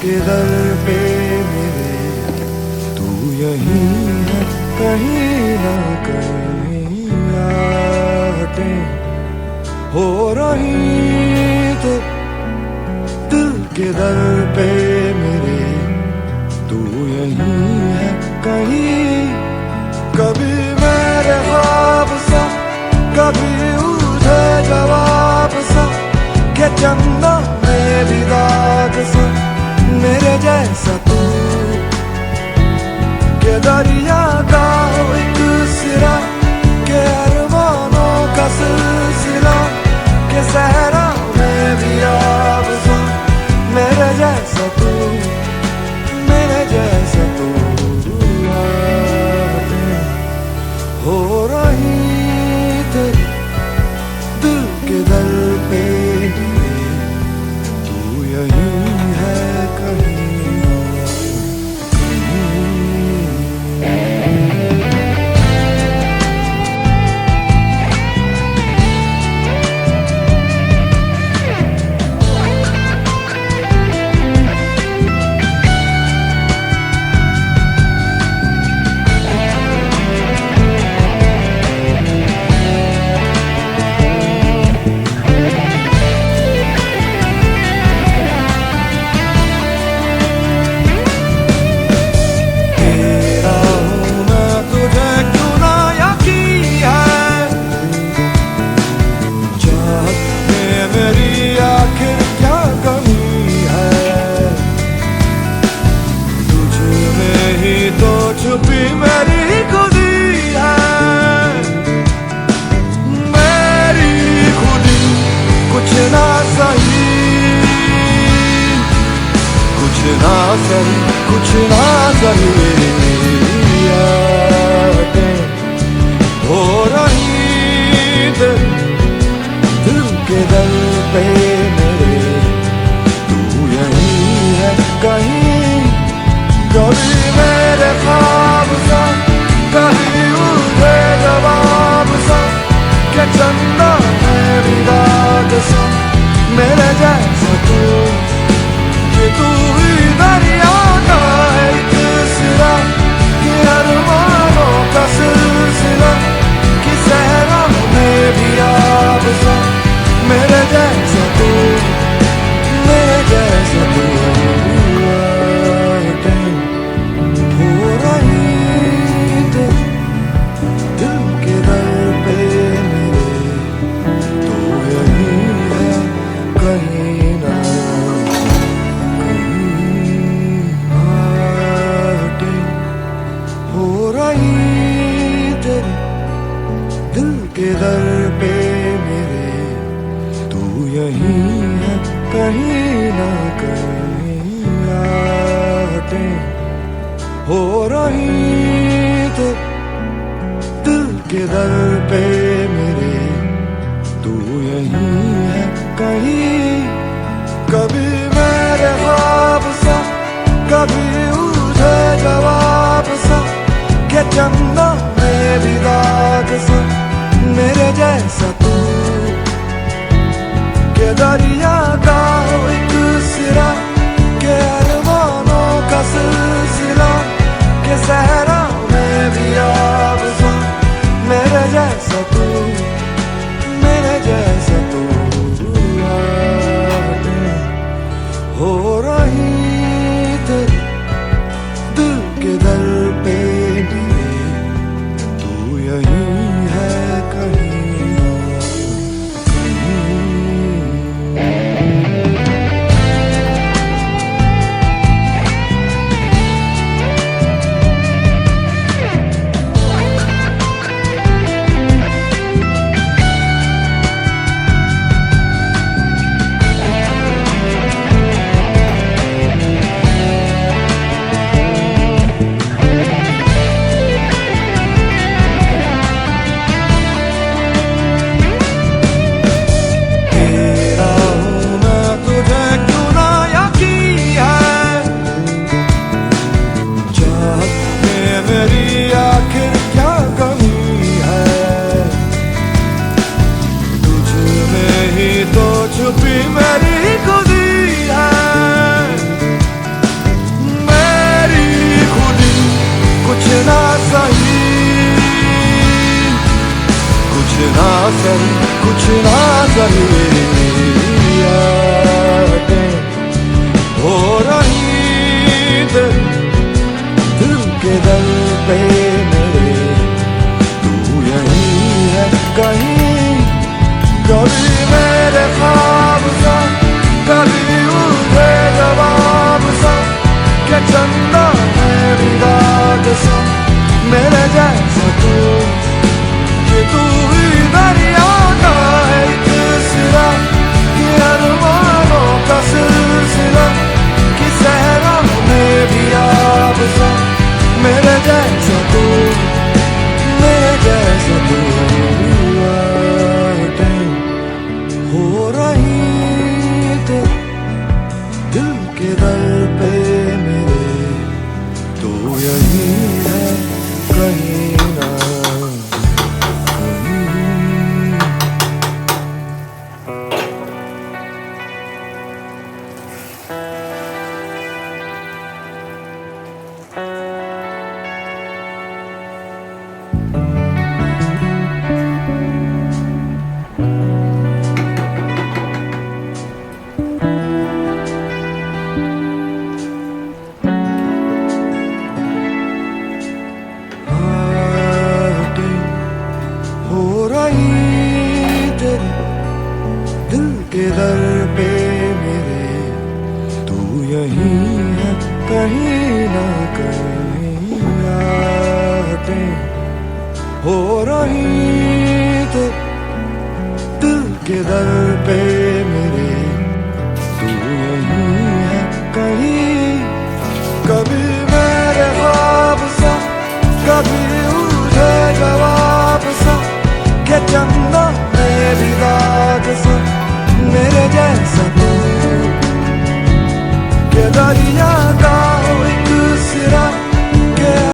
के दर पे मेरे तू यहीं है कहीं ना कहीं आटे हो रही तो दिल के दर पे मेरे तू यहीं है कहीं कभी मेरे ख्वाब सा कभी उठे जवाब सा के चंदा में भी दाग सा मेरे जैसा तू के दरिया का एक सिरा के अरमानों का सिलसिला के सहरा में भी आब सा मेरे जैसा तू मेरे जैसा तू हो रही तेरी दिल के दर पे तू यहीं है कहीं छुपी मेरी खुदी है मेरी खुदी कुछ ना सही कुछ ना सही कुछ ना सही हो रही दिल के दर पे मेरे तू यहीं है कहीं कभी मेरे ख्वाब सा कभी उठे जवाब सा के चंदा में भी दाग सा मेरे जैसा तू कि तू ही दरिया का एक सिरा कि अरमानों का सिलसिला कि सहरा में भी आब सा मेरे जैसा तू मेरे जैसा तू दिल के दर पे मेरे तू यहीं है कहीं ना कहीं आटे हो रही तो दिल के दर पे मेरे तू यहीं है कहीं कभी मेरे ख्वाब सा कभी उठे जवाब सा के चंदा में भी दाग सा मेरे जैसा तू के दरिया का एक सिरा के अरमानों का सिलसिला के सहरा में भी आब सा मेरे जैसा तू मेरे जैसा तू हो रही तेरी दिल के दर पे तू यहीं है कहीं सही, कुछ ना सही, कुछ ना सही, यादें हो रही दिल के दर पे मेरे, तू यहीं है कहीं, कभी मेरे ख्वाब सा, कभी उठे जवाब सा, के चंदा है विदाद सा, मेरे जैसा तू, कि तू ही दरिया का एक सिरा, कि अरमानों का सिलसिला, कि सहरा में भी आब सा, मेरे जैसा तू, मेरे जैसा तू, यादें हो रही दिल के दर पे मेरे, तू यही है कहीं ना कहीं। हो रही तेरे दिल के दर पे मेरे, तू यहीं है कहीं ना कहीं, यादें हो रही तेरे दिल के दर पे